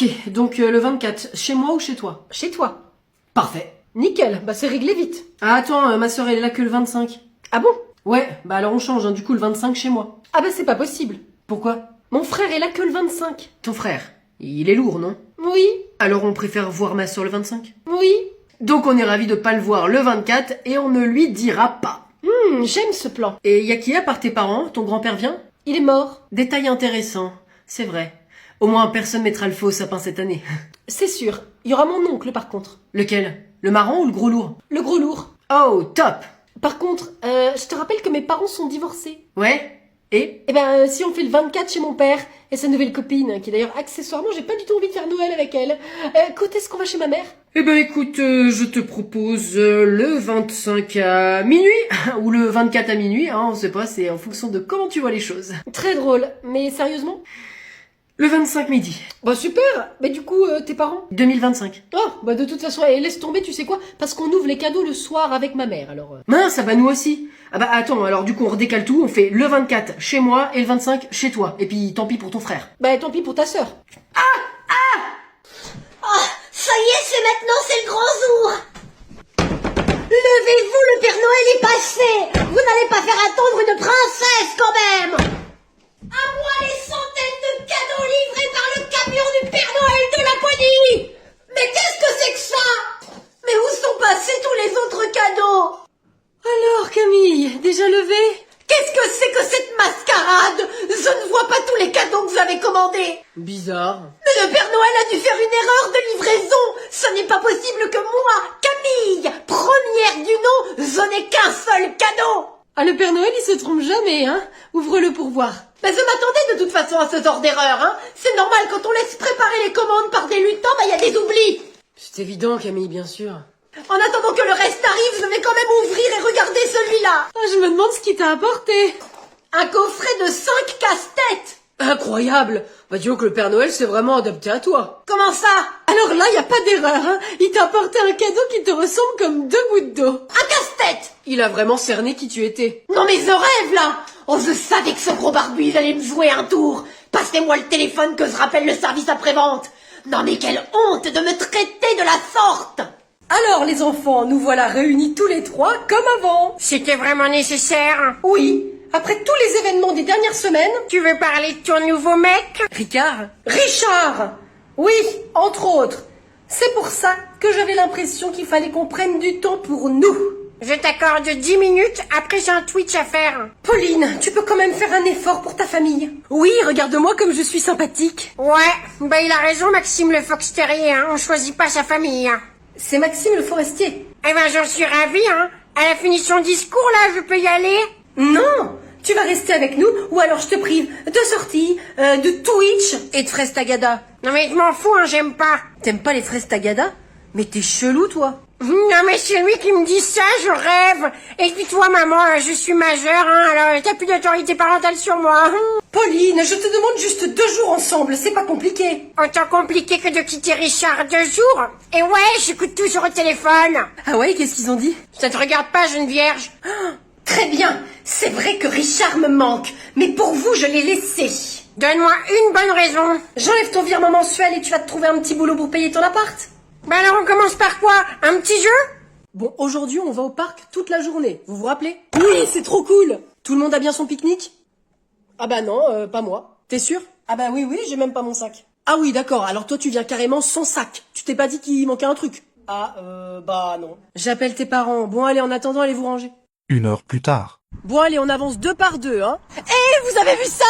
Ok, donc le 24, chez moi ou chez toi? Chez toi. Parfait. Nickel, bah c'est réglé vite. Ah attends, ma soeur elle est là que le 25. Ah bon? Ouais, bah alors on change, hein, du coup le 25 chez moi. Ah bah c'est pas possible. Pourquoi? Mon frère est là que le 25. Ton frère, il est lourd, non? Oui, Alors on préfère voir ma soeur le 25? oui. Donc on est ravis de pas le voir le 24 et on ne lui dira pas. J'aime ce plan. Et y a qui à part tes parents? Ton grand-père vient? Il est mort. Détail intéressant, c'est vrai. Au moins personne mettra le feu au sapin cette année. C'est sûr. Il y aura mon oncle par contre. Lequel? Le marron ou le gros lourd? Le gros lourd. Oh, top! Par contre, je te rappelle que mes parents sont divorcés. Ouais? Et? Eh ben, si on fait le 24 chez mon père et sa nouvelle copine, qui d'ailleurs, accessoirement, j'ai pas du tout envie de faire Noël avec elle. Quand est-ce qu'on va chez ma mère? Eh ben écoute, je te propose le 25 à minuit, ou le 24 à minuit, hein, on sait pas, c'est en fonction de comment tu vois les choses. Très drôle, mais sérieusement? Le 25 midi, Bah super. Mais du coup, tes parents? 2025. Oh, bah de toute façon, laisse tomber, tu sais quoi? Parce qu'on ouvre les cadeaux le soir avec ma mère, alors... Mince, ça va nous aussi. Ah bah attends, alors du coup on redécale tout, on fait le 24 chez moi et le 25 chez toi. Et puis tant pis pour ton frère. Bah tant pis pour ta sœur. Ça y est, c'est maintenant, c'est le grand jour. Levez-vous, le Père Noël est passé. Vous n'allez pas faire attendre une princesse, quand même. À moi les centaines de cadeaux livrés par le camion du Père Noël de Laponie. Mais qu'est-ce que c'est que ça? Mais où sont passés tous les autres cadeaux? Alors, Camille, déjà levée? Qu'est-ce que c'est que cette mascarade? Je ne vois pas tous les cadeaux que vous avez commandés. Bizarre. Mais le Père Noël a dû faire une erreur de livraison. Ce n'est pas possible que moi, Camille, première du nom, je n'ai qu'un seul cadeau. Ah, le Père Noël, il se trompe jamais, hein? Ouvre-le pour voir. Mais je m'attendais de toute façon à ce genre d'erreur, hein. C'est normal, quand on laisse préparer les commandes par des lutins, il y a des oublis. C'est évident Camille, bien sûr. En attendant que le reste arrive, je vais quand même ouvrir et regarder celui-là. Ah, je me demande ce qu'il t'a apporté. Un coffret de 5 casse-têtes. Incroyable. Bah dis donc le Père Noël s'est vraiment adapté à toi. Comment ça? Alors là, y a pas d'erreur, hein? Il t'a apporté un cadeau qui te ressemble comme deux gouttes d'eau. Un casse-tête. Il a vraiment cerné qui tu étais. Non mais je rêve là. Oh, je savais que ce gros barbu il allait me jouer un tour. Passez-moi le téléphone que je rappelle le service après-vente. Non mais quelle honte de me traiter de la sorte. Alors, les enfants, nous voilà réunis tous les trois comme avant. C'était vraiment nécessaire? Oui, après tous les événements des dernières semaines... Tu veux parler de ton nouveau mec? Ricard? Richard! Oui, entre autres. C'est pour ça que j'avais l'impression qu'il fallait qu'on prenne du temps pour nous. Je t'accorde 10 minutes, après j'ai un Twitch à faire. Pauline, tu peux quand même faire un effort pour ta famille. Oui, regarde-moi comme je suis sympathique. Ouais, bah il a raison Maxime le Fox Terrier, hein, on choisit pas sa famille. Hein. C'est Maxime le forestier. Eh ben j'en suis ravie, hein. Elle a fini son discours là, je peux y aller? Non, tu vas rester avec nous ou alors je te prive de sorties, de Twitch Et de fraises tagada. Non mais je m'en fous, hein, j'aime pas. T'aimes pas les fraises tagada? Mais t'es chelou toi. Non mais c'est lui qui me dit ça, je rêve. Et puis toi maman, je suis majeure, hein, alors t'as plus d'autorité parentale sur moi. Hein. Pauline, je te demande juste 2 jours ensemble, c'est pas compliqué. Autant compliqué que de quitter Richard 2 jours. Et ouais, j'écoute toujours au téléphone. Ah ouais, qu'est-ce qu'ils ont dit? Ça te regarde pas, jeune vierge? Très bien, c'est vrai que Richard me manque, mais pour vous, je l'ai laissé. Donne-moi une bonne raison. J'enlève ton virement mensuel et tu vas te trouver un petit boulot pour payer ton appart. Bah alors on commence par quoi? Un petit jeu? Bon, aujourd'hui on va au parc toute la journée, vous vous rappelez? Oui, c'est trop cool. Tout le monde a bien son pique-nique? Ah bah non, pas moi. T'es sûr? Ah bah oui, j'ai même pas mon sac. Ah oui, d'accord, alors toi tu viens carrément sans sac. Tu t'es pas dit qu'il manquait un truc? Ah, bah non. J'appelle tes parents. Bon allez, en attendant, allez vous ranger. 1 heure plus tard. Bon allez, on avance 2 par 2, hein. Eh, vous avez vu ça?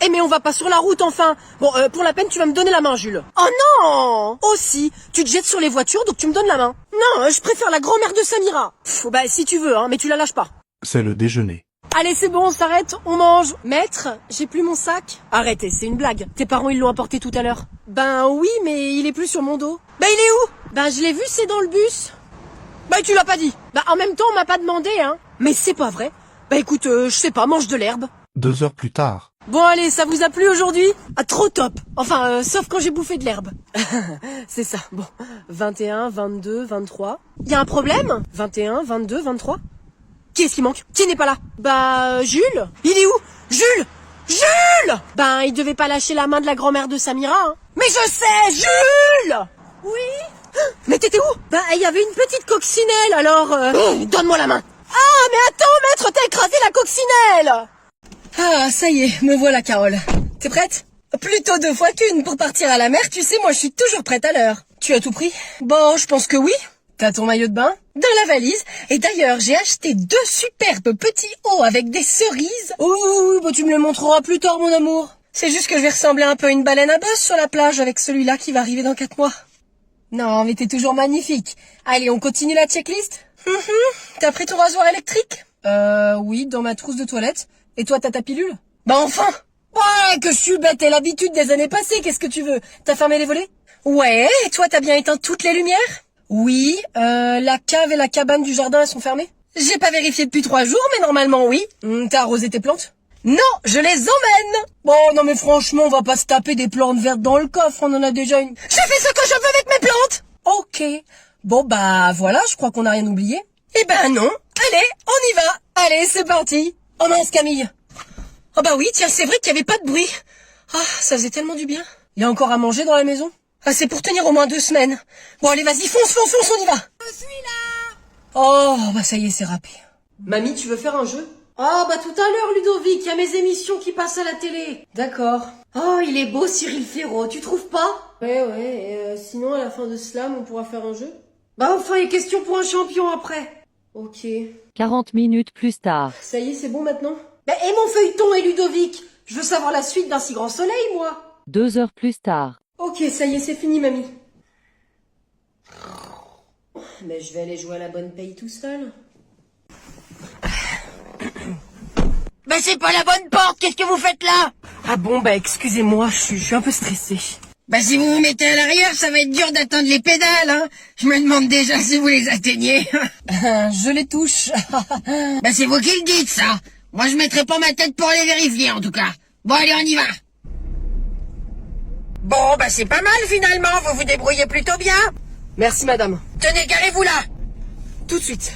Eh mais on va pas sur la route enfin. Bon, pour la peine, tu vas me donner la main, Jules. Oh non! Aussi, tu te jettes sur les voitures, donc tu me donnes la main. Non, je préfère la grand-mère de Samira. Pff, bah si tu veux, hein, mais tu la lâches pas. C'est le déjeuner. Allez, c'est bon, on s'arrête, on mange. Maître, j'ai plus mon sac. Arrêtez, c'est une blague. Tes parents, ils l'ont apporté tout à l'heure. Ben oui, mais il est plus sur mon dos. Bah il est où? Ben je l'ai vu, c'est dans le bus. Bah tu l'as pas dit. Bah en même temps, on m'a pas demandé, hein. Mais c'est pas vrai. Bah écoute, je sais pas, mange de l'herbe. 2 heures plus tard. Bon allez, ça vous a plu aujourd'hui? Ah trop top. Enfin, sauf quand j'ai bouffé de l'herbe. C'est ça, bon. 21, 22, 23. Y a un problème? 21, 22, 23. Qui est-ce qui manque? Qui n'est pas là? Bah, Jules. Il est où? Jules! Jules! Ben, il devait pas lâcher la main de la grand-mère de Samira, hein. Mais je sais, Jules! Oui. Mais t'étais où? Ben, il y avait une petite coccinelle, alors... Donne-moi la main. Ah, mais attends, maître, t'as écrasé la coccinelle! Ah, ça y est, me voilà, Carole. T'es prête? Plutôt 2 fois qu'une pour partir à la mer, tu sais, moi je suis toujours prête à l'heure. Tu as tout pris? Bon, je pense que oui. T'as ton maillot de bain? Dans la valise. Et d'ailleurs, j'ai acheté 2 superbes petits hauts avec des cerises. Oh, bah tu me le montreras plus tard, mon amour. C'est juste que je vais ressembler un peu à une baleine à bosse sur la plage avec celui-là qui va arriver dans 4 mois. Non, mais t'es toujours magnifique. Allez, on continue la checklist? T'as pris ton rasoir électrique? Oui, dans ma trousse de toilette. Et toi, t'as ta pilule? Bah enfin! Ouais, que je suis bête, et l'habitude des années passées, qu'est-ce que tu veux? T'as fermé les volets? Ouais, et toi, t'as bien éteint toutes les lumières? Oui, la cave et la cabane du jardin, elles sont fermées? J'ai pas vérifié depuis 3 jours, mais normalement oui. T'as arrosé tes plantes? Non, je les emmène! Bon, non mais franchement, on va pas se taper des plantes vertes dans le coffre, on en a déjà une. Je fais ce que je veux avec mes plantes! Ok. Bon bah voilà, je crois qu'on n'a rien oublié. Eh ben non. Allez, on y va. Allez, c'est parti. Oh mince, Camille. Oh bah oui, tiens, c'est vrai qu'il y avait pas de bruit. Ah, ça faisait tellement du bien. Il y a encore à manger dans la maison? Ah, c'est pour tenir au moins 2 semaines. Bon, allez, vas-y, fonce, on y va. Je suis là. Oh, bah ça y est, c'est râpé. Mamie, tu veux faire un jeu? Ah, bah tout à l'heure, Ludovic, il y a mes émissions qui passent à la télé. D'accord. Oh, il est beau, Cyril Ferraud, tu trouves pas? Ouais, et sinon, à la fin de Slam, on pourra faire un jeu? Bah enfin, il est question pour un champion après. Ok. 40 minutes plus tard. Ça y est, c'est bon maintenant? Bah, et mon feuilleton et Ludovic? Je veux savoir la suite d'un si grand soleil, moi. 2 heures plus tard. Ok, ça y est, c'est fini, mamie. Mais je vais aller jouer à la bonne paye tout seul. Mais c'est pas la bonne porte, qu'est-ce que vous faites là? Ah bon, bah excusez-moi, je suis un peu stressée. Bah si vous vous mettez à l'arrière, ça va être dur d'attendre les pédales, hein. Je me demande déjà si vous les atteignez. Je les touche. Bah c'est vous qui le dites, ça. Moi je mettrai pas ma tête pour les vérifier, en tout cas. Bon allez, on y va. Bon, bah c'est pas mal finalement, vous vous débrouillez plutôt bien. Merci, madame. Tenez, garez-vous là. Tout de suite.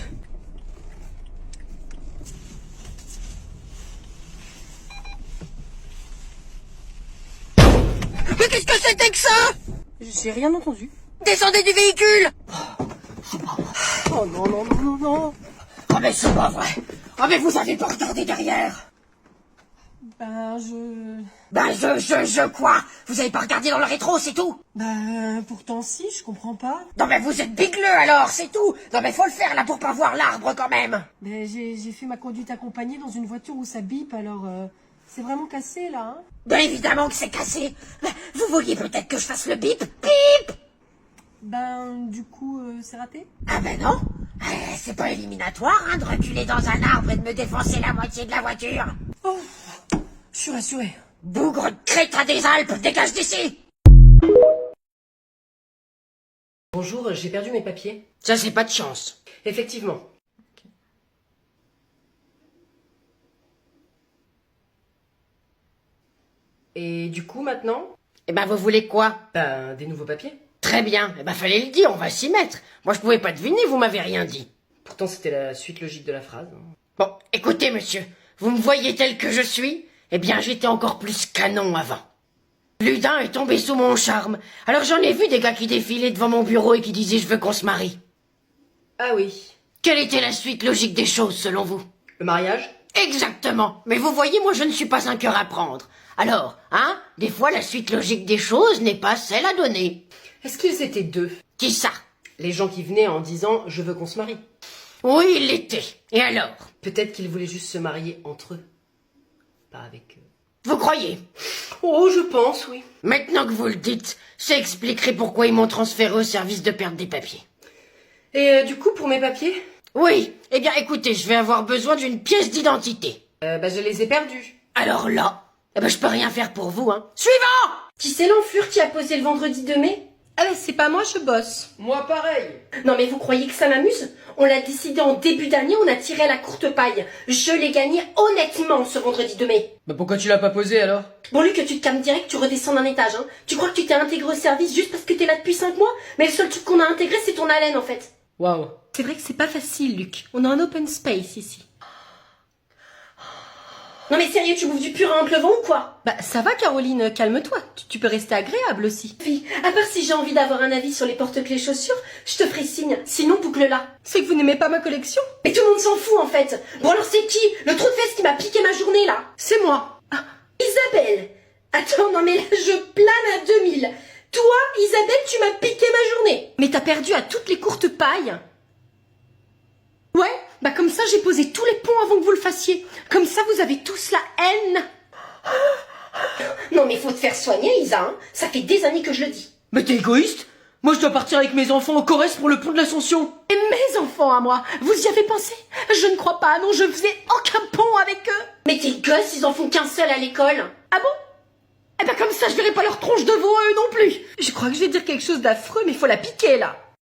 Mais qu'est-ce que c'était que ça? J'ai rien entendu. Descendez du véhicule. Oh non, non, non, non, non. Oh mais c'est pas vrai. Oh mais vous avez pas regardé derrière. Je quoi? Vous avez pas regardé dans le rétro, c'est tout? Pourtant si, je comprends pas. Non mais vous êtes bigleux alors, c'est tout. Non mais faut le faire là pour pas voir l'arbre quand même. Mais j'ai fait ma conduite accompagnée dans une voiture où ça bip, alors c'est vraiment cassé là, hein. Bien évidemment que c'est cassé. Mais vous vouliez peut-être que je fasse le bip? Bip. Du coup, c'est raté? Ah ben non. C'est pas éliminatoire hein, de reculer dans un arbre et de me défoncer la moitié de la voiture. Oh, je suis rassurée. Bougre de crétin des Alpes, dégage d'ici. Bonjour, j'ai perdu mes papiers. Ça c'est pas de chance. Effectivement. Et du coup, maintenant? Eh ben vous voulez quoi? Des nouveaux papiers. Très bien, eh ben fallait le dire, on va s'y mettre. Moi je pouvais pas deviner, vous m'avez rien dit. Pourtant, c'était la suite logique de la phrase. Bon, écoutez monsieur, vous me voyez tel que je suis? Eh bien j'étais encore plus canon avant. Plus d'un est tombé sous mon charme. Alors j'en ai vu des gars qui défilaient devant mon bureau et qui disaient je veux qu'on se marie. Ah oui. Quelle était la suite logique des choses selon vous? Le mariage? Exactement. Mais vous voyez, moi je ne suis pas un cœur à prendre. Alors, hein, des fois la suite logique des choses n'est pas celle à donner. Est-ce qu'ils étaient deux? Qui ça? Les gens qui venaient en disant « je veux qu'on se marie ». Oui, il l'était. Et alors? Peut-être qu'ils voulaient juste se marier entre eux. Pas avec eux. Vous croyez? Oh, je pense, oui. Maintenant que vous le dites, ça expliquerait pourquoi ils m'ont transféré au service de perte des papiers. Et du coup, pour mes papiers? Oui. Eh bien, écoutez, je vais avoir besoin d'une pièce d'identité. Je les ai perdus. Alors là, je peux rien faire pour vous, hein. Suivant! Qui c'est l'enflure qui a posé le vendredi 2 mai? Ah ben c'est pas moi, je bosse. Moi, pareil. Non mais vous croyez que ça m'amuse? On l'a décidé en début d'année, on a tiré à la courte paille. Je l'ai gagné honnêtement ce vendredi 2 mai. Pourquoi tu l'as pas posé alors? Bon Luc, tu te calmes direct, tu redescends d'un étage, hein. Tu crois que tu t'es intégré au service juste parce que t'es là depuis 5 mois? Mais le seul truc qu'on a intégré, c'est ton haleine en fait. Waouh. C'est vrai que c'est pas facile, Luc. On a un open space ici. Non mais sérieux, tu bouffes du purin en pleuvant ou quoi? Bah ça va Caroline, calme-toi. Tu peux rester agréable aussi. Fille, à part si j'ai envie d'avoir un avis sur les porte-clés chaussures, je te ferai signe. Sinon, boucle-la. C'est que vous n'aimez pas ma collection? Mais tout le monde s'en fout en fait. Bon alors c'est qui? Le trou de fesses qui m'a piqué ma journée là? C'est moi. Ah, Isabelle. Attends, non mais là je plane à 2000. Toi, Isabelle, tu m'as piqué ma journée. Mais t'as perdu à toutes les courtes pailles. Ouais, bah comme ça j'ai posé tous les ponts avant que vous le fassiez. Comme ça vous avez tous la haine. Non mais faut te faire soigner Isa, hein. Ça fait des années que je le dis. Mais t'es égoïste? Moi je dois partir avec mes enfants en Corrèze pour le pont de l'Ascension. Et mes enfants à moi, vous y avez pensé? Je ne crois pas, non, je faisais aucun pont avec eux. Mais tes gosses, ils en font qu'un seul à l'école. Ah bon? Eh ben comme ça je verrai pas leur tronche de veau eux non plus. Je crois que je vais dire quelque chose d'affreux mais faut la piquer là.